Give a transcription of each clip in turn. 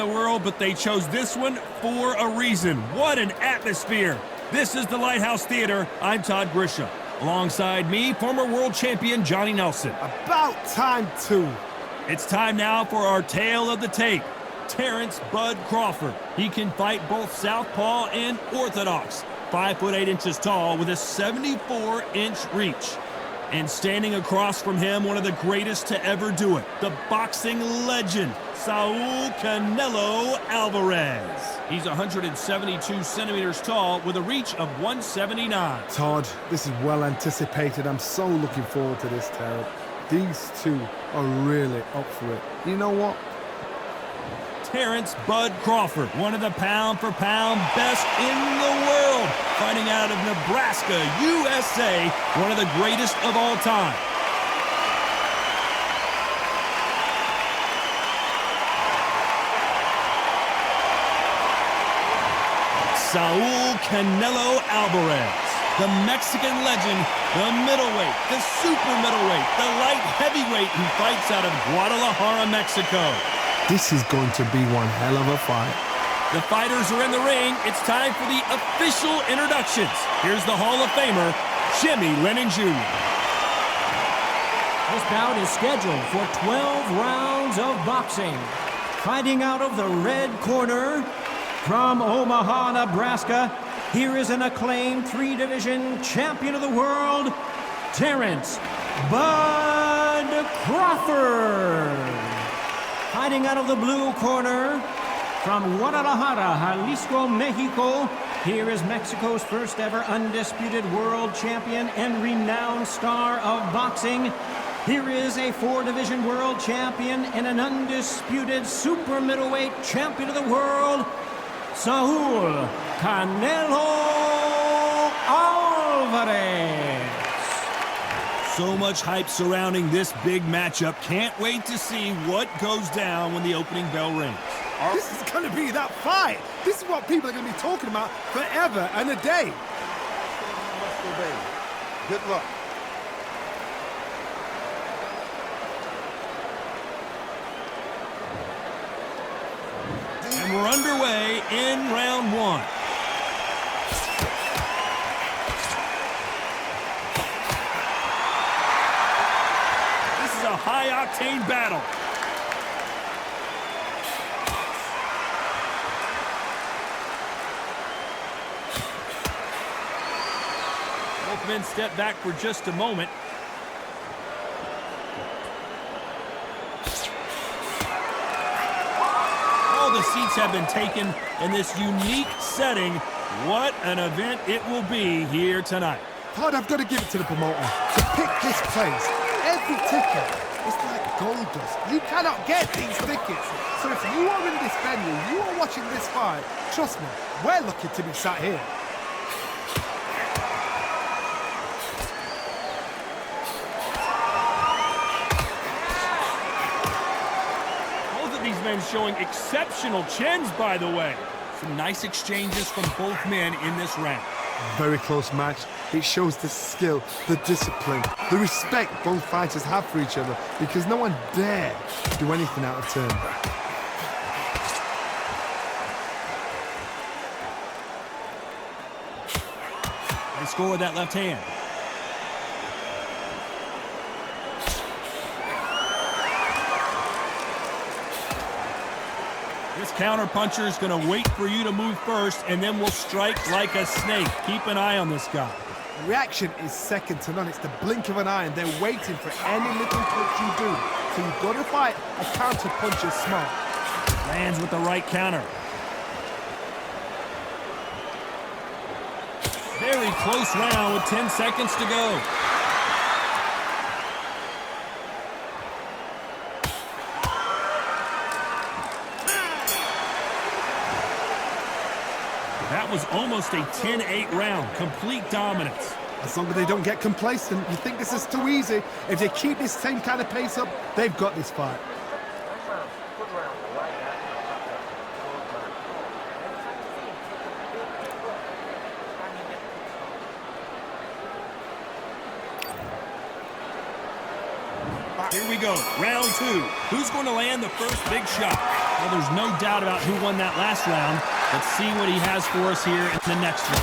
the world, but they chose this one for a reason. What an atmosphere. This is the Lighthouse Theater. I'm Todd Grisham. Alongside me, former world champion Johnny Nelson. About time, too. It's time now for our tale of the tape. Terence Bud Crawford. He can fight both southpaw and orthodox. 5 foot 8 inches tall with a 74-inch reach. And standing across from him, one of the greatest to ever do it, the boxing legend, Saul Canelo Alvarez. He's 172 centimeters tall with a reach of 179. Todd, this is well anticipated. I'm so looking forward to this, Terence. These two are really up for it. You know what? Terence Bud Crawford, one of the pound-for-pound best in the world, fighting out of Nebraska, USA, one of the greatest of all time. Saul Canelo Alvarez, the Mexican legend, the middleweight, the super middleweight, the light heavyweight who fights out of Guadalajara, Mexico. This is going to be one hell of a fight. The fighters are in the ring. It's time for the official introductions. Here's the Hall of Famer, Jimmy Lennon Jr. This bout is scheduled for 12 rounds of boxing. Fighting out of the red corner, from Omaha, Nebraska, here is an acclaimed 3-division champion of the world, Terence Bud Crawford. Fighting out of the blue corner, from Guadalajara, Jalisco, Mexico, here is Mexico's first ever undisputed world champion and renowned star of boxing. Here is a 4-division world champion and an undisputed super middleweight champion of the world, Saul Canelo Alvarez. So much hype surrounding this big matchup. Can't wait to see what goes down when the opening bell rings. This is going to be that fight. This is what people are going to be talking about forever and a day. Good luck. And we're underway in round one. A high-octane battle. Both men step back for just a moment. All the seats have been taken in this unique setting. What an event it will be here tonight. Todd, I've got to give it to the promoter to pick this place. Every ticket is like gold dust. You cannot get these tickets. So if you are in this venue, you are watching this fight, trust me, we're lucky to be sat here. Both of these men showing exceptional chins, by the way. Some nice exchanges from both men in this round. Very close match. It shows the skill, the discipline, the respect both fighters have for each other because no one dare do anything out of turn. They score with that left hand. This counter-puncher is going to wait for you to move first, and then will strike like a snake. Keep an eye on this guy. Reaction is second to none. It's the blink of an eye, and they're waiting for any little touch you do. So you've got to fight a counter-puncher smart. Lands with the right counter. Very close round with 10 seconds to go. That was almost a 10-8 round. Complete dominance. As long as they don't get complacent, you think this is too easy. If they keep this same kind of pace up, they've got this fight. Here we go, round two. Who's going to land the first big shot? Well, there's no doubt about who won that last round. Let's see what he has for us here in the next one.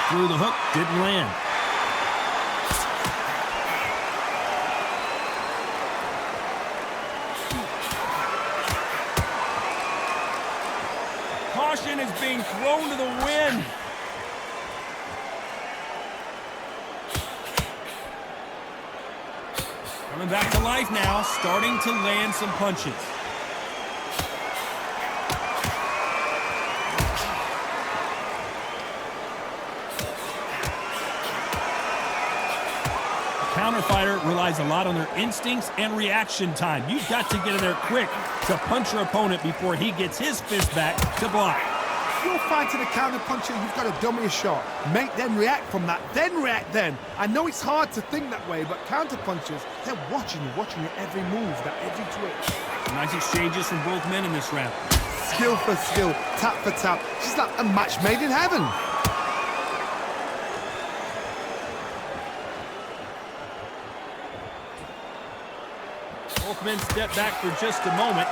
Threw the hook, didn't land. Caution is being thrown to the wind. Coming back to life now, starting to land some punches. The counter fighter relies a lot on their instincts and reaction time. You've got to get in there quick to punch your opponent before he gets his fist back to block. If you're fighting a counter puncher, you've got to dummy a shot. Make them react from that, then react then. I know it's hard to think that way, but counter punchers, they're watching you every move, that every twitch. Nice exchanges from both men in this round. Skill for skill, tap for tap. She's like a match made in heaven. Both men step back for just a moment.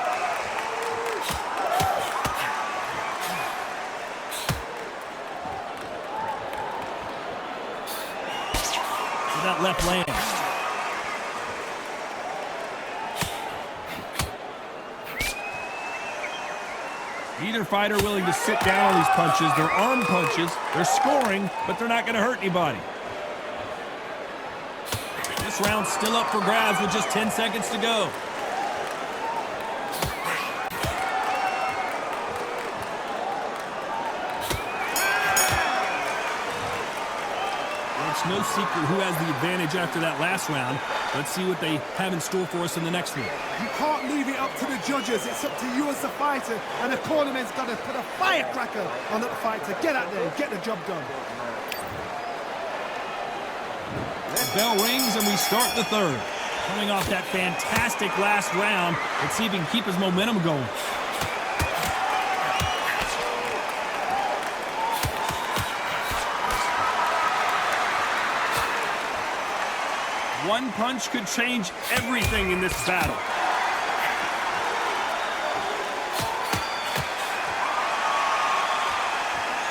So that left lands. Either fighter willing to sit down on these punches. They're arm punches. They're scoring, but they're not going to hurt anybody. This round's still up for grabs with just 10 seconds to go. Well, it's no secret who has the advantage after that last round. Let's see what they have in store for us in the next one. You can't leave it up to the judges. It's up to you as the fighter, and the cornerman's got to put a firecracker on that fighter. Get out there, get the job done. The bell rings and we start the third. Coming off that fantastic last round, let's see if he can keep his momentum going. One punch could change everything in this battle.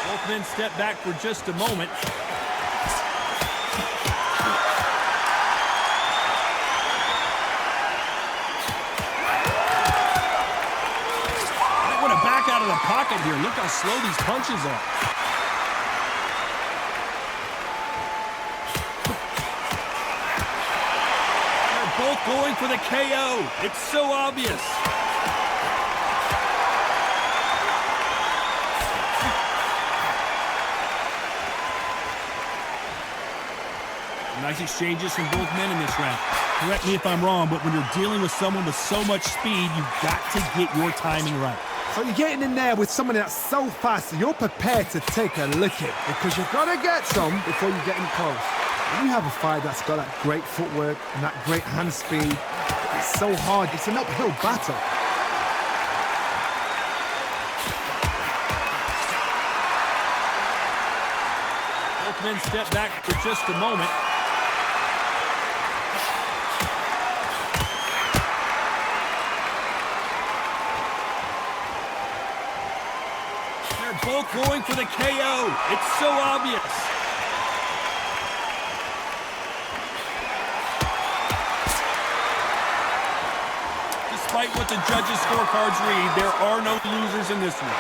Both men step back for just a moment. Out of the pocket here. Look how slow these punches are. They're both going for the KO. It's so obvious. Nice exchanges from both men in this round. Correct me if I'm wrong, but when you're dealing with someone with so much speed, you've got to get your timing right. So you're getting in there with someone that's so fast, you're prepared to take a licking because you've got to get some before you get in close. When you have a fight that's got that great footwork and that great hand speed, it's so hard. It's an uphill battle. Both men step back for just a moment. Both going for the KO. It's so obvious. Despite what the judges' scorecards read, there are no losers in this one.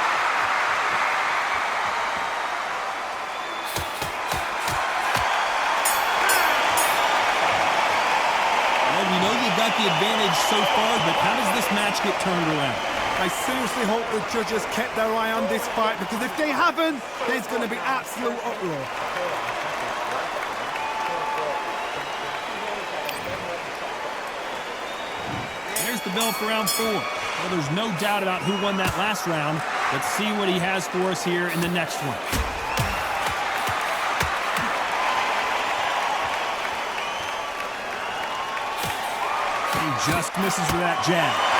Well, we know you've got the advantage so far, but how does this match get turned around? I seriously hope the judges kept their eye on this fight because if they haven't, there's going to be absolute uproar. Here's the bell for round 4. Well, there's no doubt about who won that last round. Let's see what he has for us here in the next one. He just misses with that jab.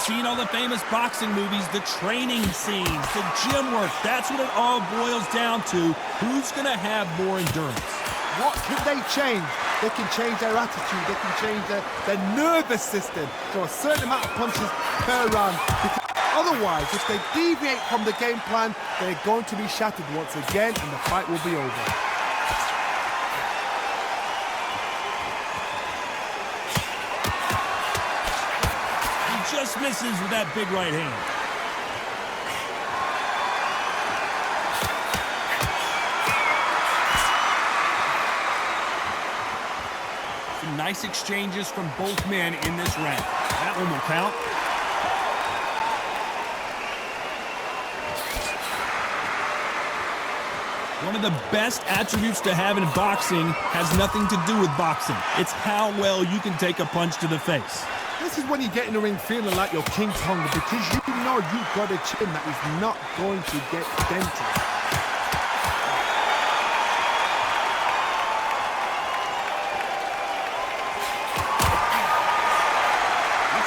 seen all the famous boxing movies, the training scenes, the gym work. That's what it all boils down to. Who's going to have more endurance? What can they change? They can change their attitude. They can change their nervous system to a certain amount of punches per round. Because otherwise, if they deviate from the game plan, they're going to be shattered once again and the fight will be over. He just misses with that big right hand. Nice exchanges from both men in this round. That one will count. One of the best attributes to have in boxing has nothing to do with boxing. It's how well you can take a punch to the face. This is when you get in the ring feeling like you're King Kong, because you know you've got a chin that is not going to get dented.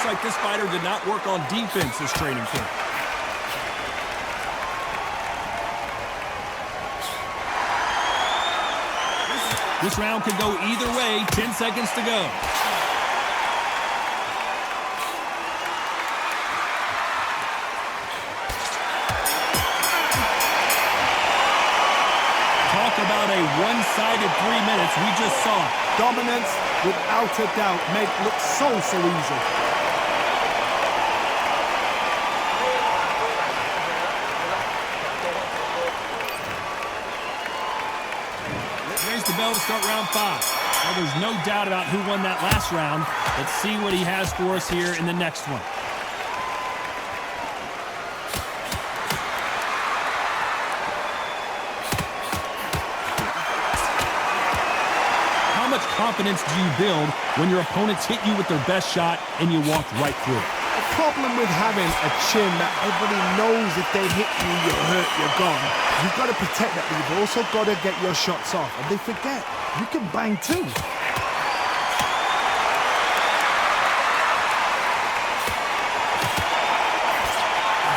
Like this fighter did not work on defense this training camp. This round could go either way. 10 seconds to go. Talk about a one-sided 3 minutes. We just saw it. Dominance, without a doubt, made it look so easy. The bell to start round 5. Well, there's no doubt about who won that last round. Let's see what he has for us here in the next one. How much confidence do you build when your opponents hit you with their best shot and you walk right through it? The problem with having a chin that everybody knows if they hit you, you're hurt, you're gone. You've got to protect that, but you've also got to get your shots off. And they forget, you can bang too.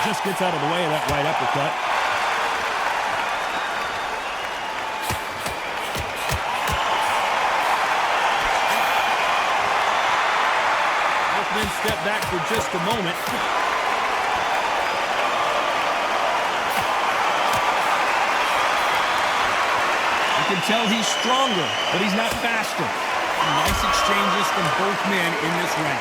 Just gets out of the way of that right uppercut. Then step back for just a moment. You can tell he's stronger, but he's not faster. Nice exchanges from both men in this round.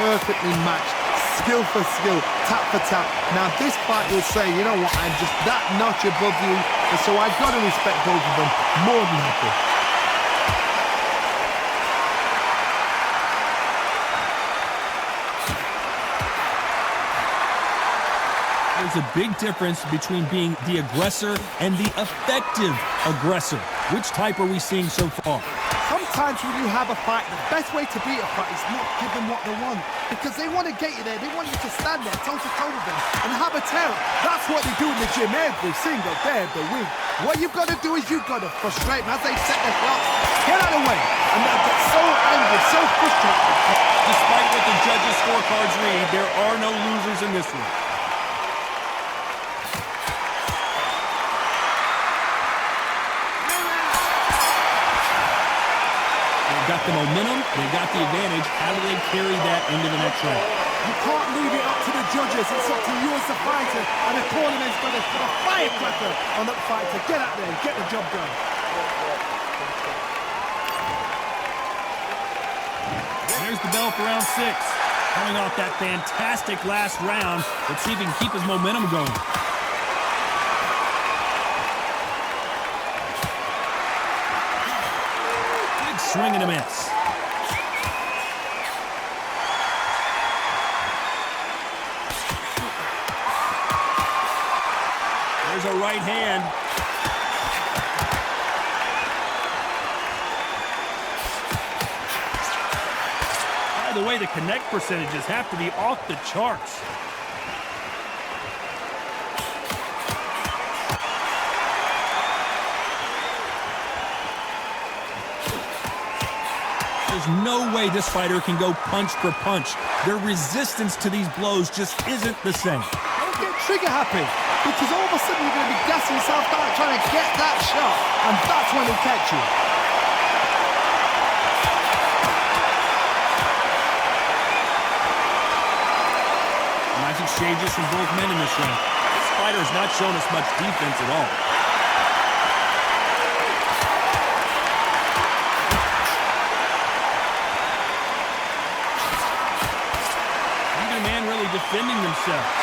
Perfectly matched, skill for skill, tap for tap. Now this fight will say, you know what, I'm just that notch above you, and so I've got to respect both of them more than happy. There's a big difference between being the aggressor and the effective aggressor. Which type are we seeing so far? Sometimes when you have a fight, the best way to beat a fight is not give them what they want. Because they want to get you there. They want you to stand there toe-to-toe with them and have a terror. That's what they do in the gym every single day of the week. What you've got to do is you've got to frustrate them as they set their clocks. Get out of the way. And they'll get so angry, so frustrated. Despite what the judges' scorecards read, there are no losers in this one. Got the momentum, they got the advantage. How do they carry that into the next round? You can't leave it up to the judges. It's up to you as the fighter, and the cornerman's got to put a firecracker on that fighter. Get out there and get the job done. There's the bell for round 6. Coming off that fantastic last round. Let's see if he can keep his momentum going. Swing and a miss. There's a right hand. By the way, the connect percentages have to be off the charts. There's no way this fighter can go punch for punch. Their resistance to these blows just isn't the same. Don't get trigger happy, because all of a sudden you're going to be gassing yourself out trying to get that shot, and that's when he'll catch you. Nice exchanges from both men in this round. This fighter has not shown us much defense at all. Defending themselves.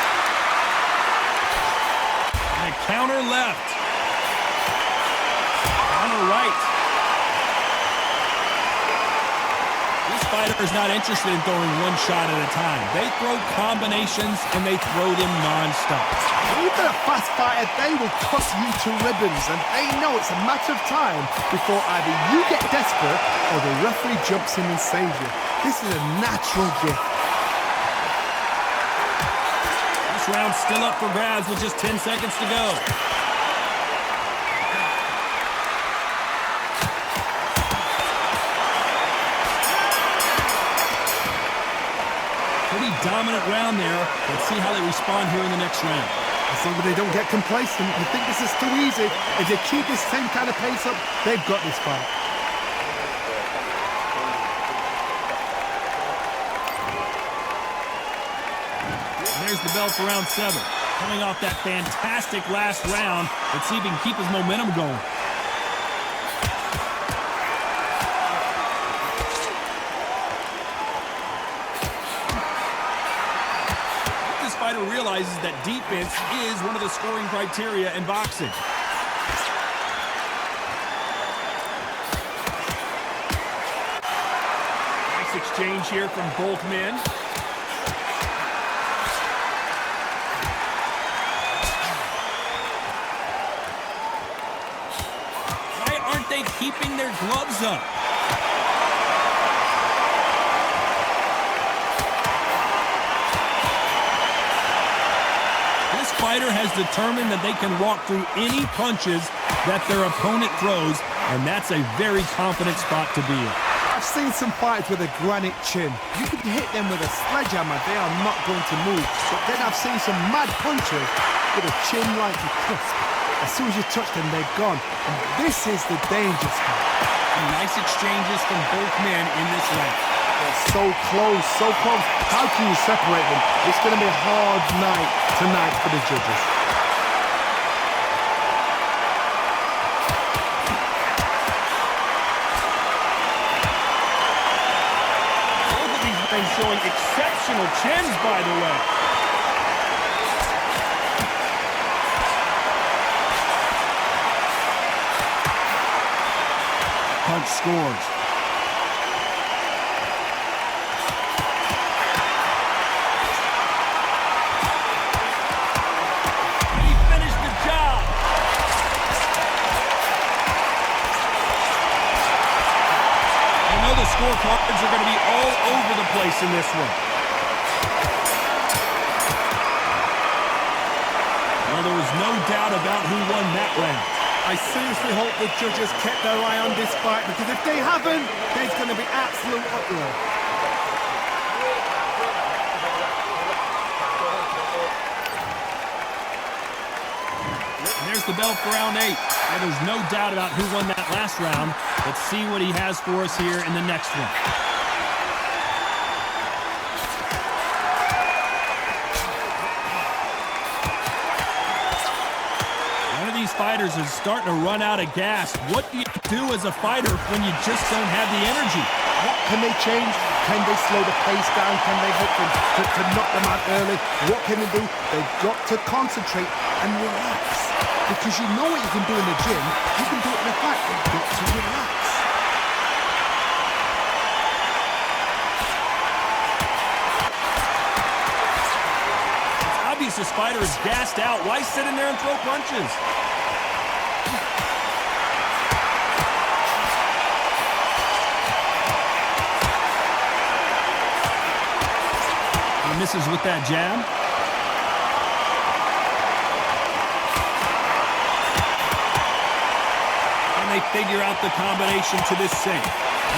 And a counter left. Counter right. This fighter is not interested in throwing one shot at a time. They throw combinations and they throw them non-stop. Even a fast fighter, they will cut you to ribbons, and they know it's a matter of time before either you get desperate or the referee jumps in and saves you. This is a natural gift. This round's still up for grabs with just 10 seconds to go. Pretty dominant round there. Let's see how they respond here in the next round. As long as they don't get complacent, you think this is too easy. If they keep this same kind of pace up, they've got this fight. There's the bell for round 7. Coming off that fantastic last round, let's see if he can keep his momentum going. This fighter realizes that defense is one of the scoring criteria in boxing. Nice exchange here from both men. Keeping their gloves up. This fighter has determined that they can walk through any punches that their opponent throws, and that's a very confident spot to be in. I've seen some fighters with a granite chin. You could hit them with a sledgehammer, they are not going to move. But then I've seen some mad punchers with a chin like a crisp. As soon as you touch them, they're gone. And this is the danger spot. Nice exchanges from both men in this round. They're so close, so close. How can you separate them? It's going to be a hard night tonight for the judges. Both of these men showing exceptional chins, by the way. Punch scores. He finished the job. I know the scorecards are going to be all over the place in this one. Well, there was no doubt about who won that round. I seriously hope the judges kept their eye on this fight, because if they haven't, there's going to be absolute uproar. And there's the bell for round 8. Well, there's no doubt about who won that last round. Let's see what he has for us here in the next one. Fighters is starting to run out of gas. What do you do as a fighter when you just don't have the energy? What can they change? Can they slow the pace down? Can they hope to knock them out early? What can they do? They've got to concentrate and relax. Because you know what you can do in the gym, you can do it in the fight. You've got to relax. It's obvious this fighter is gassed out. Why sit in there and throw punches? Misses with that jab. And they figure out the combination to this sink.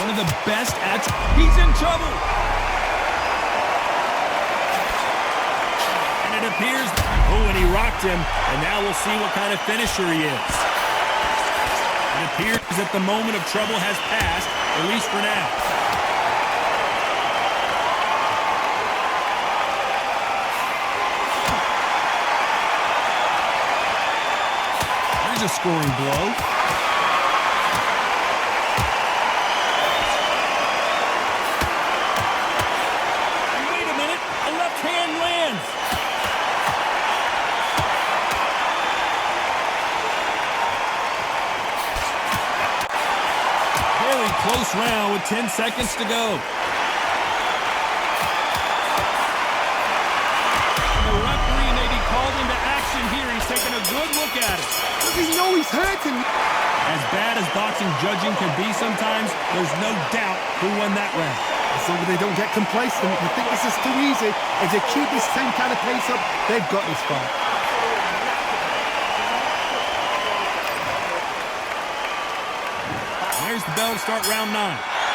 One of the best at... He's in trouble! And it appears... Oh, and he rocked him. And now we'll see what kind of finisher he is. It appears that the moment of trouble has passed, at least for now. There's a scoring blow. Close round with 10 seconds to go. And the referee may be called into action here. He's taking a good look at it. Does he know he's hurting? As bad as boxing judging can be sometimes, there's no doubt who won that round. As long as they don't get complacent, they think this is too easy. If they keep this same kind of pace up, they've got this fight. There's the bell to start round 9.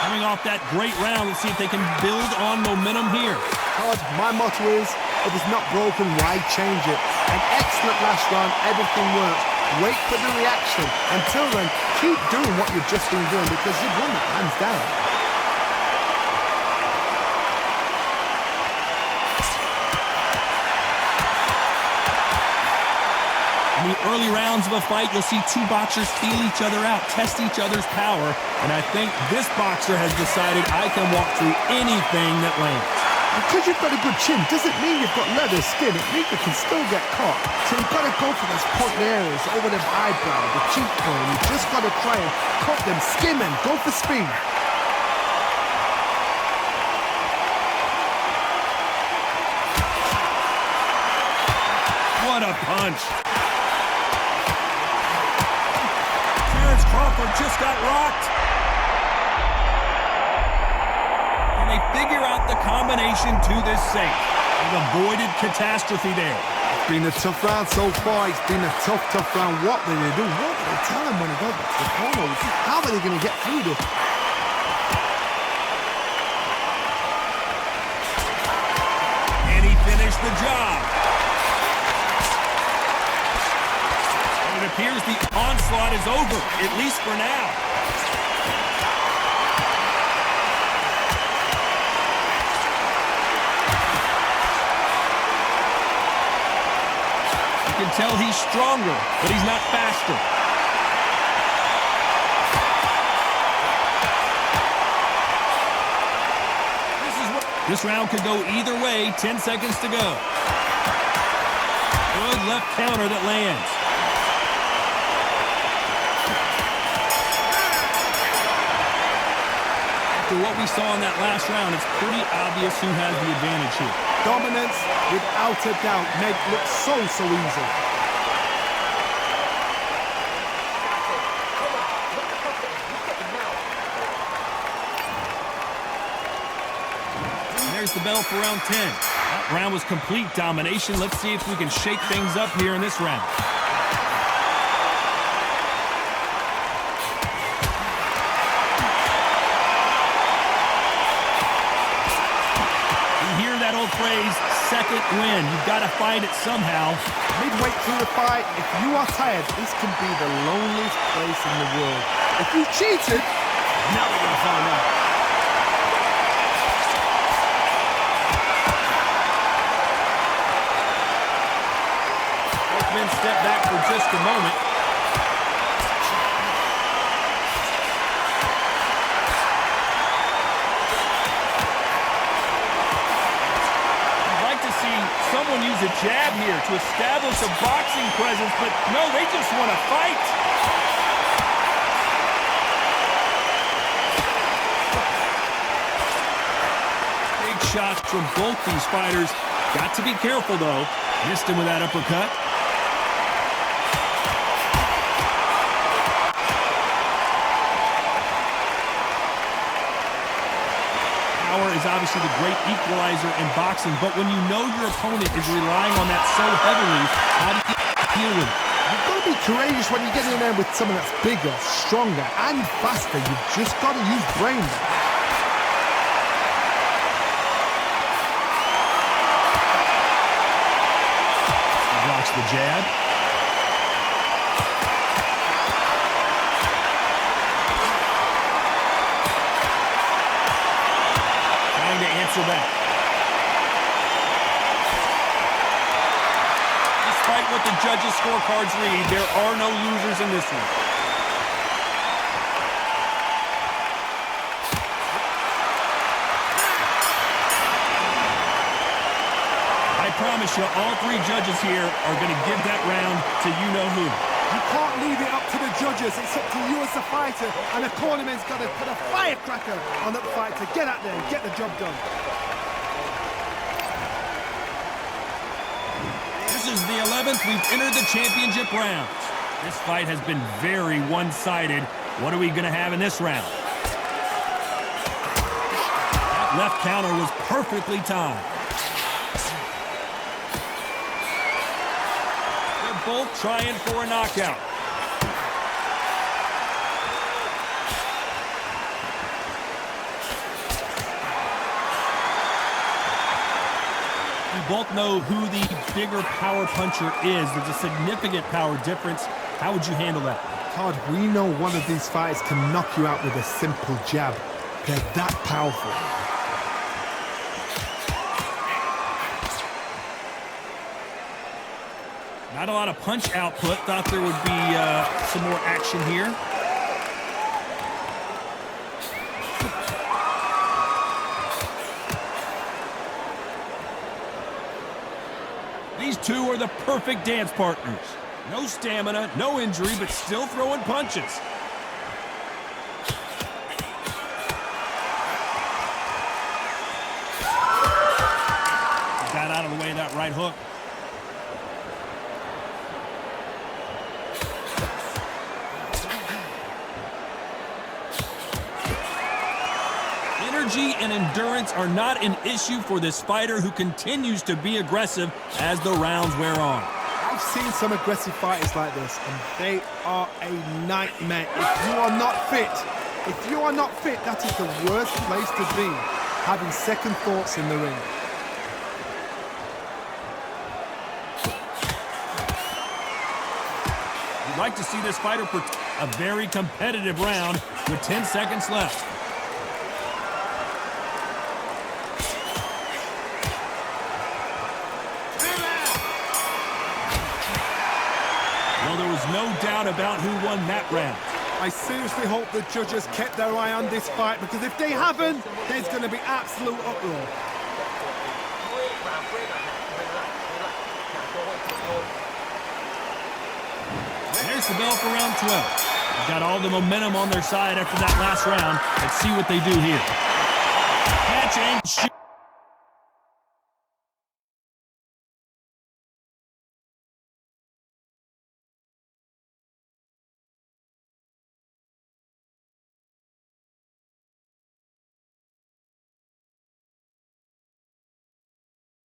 Coming off that great round, let's see if they can build on momentum here. Todd, my motto is, if it's not broken, why change it? An excellent last round, everything works. Wait for the reaction. Until then, keep doing what you've just been doing because you've won it hands down. In the early rounds of a fight, you'll see two boxers feel each other out, test each other's power, and I think this boxer has decided I can walk through anything that lands. Because you've got a good chin doesn't mean you've got leather skin. It means you can still get caught. So you've got to go for those point areas, over the eyebrow, the cheekbone. You've just got to try and cut them, skim them, go for speed. What a punch. Crawford just got rocked. And they figure out the combination to this safe. They've avoided catastrophe there. It's been a tough round so far. It's been a tough round. What do they do? What do they tell him when he goes back to the corners? How are they going to get through this? And he finished the job. It appears the onslaught is over, at least for now. You can tell he's stronger, but he's not faster. This round could go either way. 10 seconds to go. Good left counter that lands. After what we saw in that last round, it's pretty obvious who has the advantage here. Dominance, without a doubt, make it look so easy. And there's the bell for round 10. That round was complete domination. Let's see if we can shake things up here in this round. Phrase, second win. You've got to find it somehow. Midway through the fight, if you are tired, this can be the loneliest place in the world. If you cheated, now we're going to find out. Both men step back for just a moment. Someone use a jab here to establish a boxing presence, but no, they just want to fight. Big shots from both these fighters. Got to be careful, though. Missed him with that uppercut. Is obviously the great equalizer in boxing, but when you know your opponent is relying on that so heavily, how do you deal with it? You've got to be courageous when you get in there with someone that's bigger, stronger, and faster. You've just got to use brain. He blocks the jab. Trying to answer back. Despite what the judges' scorecards read, there are no losers in this one. I promise you, all three judges here are going to give that round to you-know-who. You can't leave it up to the judges. It's up to you as a fighter, and the cornerman's got to put a firecracker on that fight to get out there and get the job done. This is the 11th we've entered the championship rounds. This fight has been very one-sided. What are we going to have in this round? That left counter was perfectly timed. They're both trying for a knockout. We both know who the bigger power puncher is. There's a significant power difference. How would you handle that? Todd, we know one of these fighters can knock you out with a simple jab. They're that powerful. Not a lot of punch output. Thought there would be some more action here. These two are the perfect dance partners. No stamina, no injury, but still throwing punches. Got out of the way of that right hook. Energy and endurance are not an issue for this fighter who continues to be aggressive as the rounds wear on. I've seen some aggressive fighters like this, and they are a nightmare. If you are not fit, that is the worst place to be, having second thoughts in the ring. You'd like to see this fighter for a very competitive round with 10 seconds left. Well, there was no doubt about who won that round. I seriously hope the judges kept their eye on this fight, because if they haven't, there's going to be absolute uproar. There's the bell for round 12. They've got all the momentum on their side after that last round. Let's see what they do here. Catch and shoot.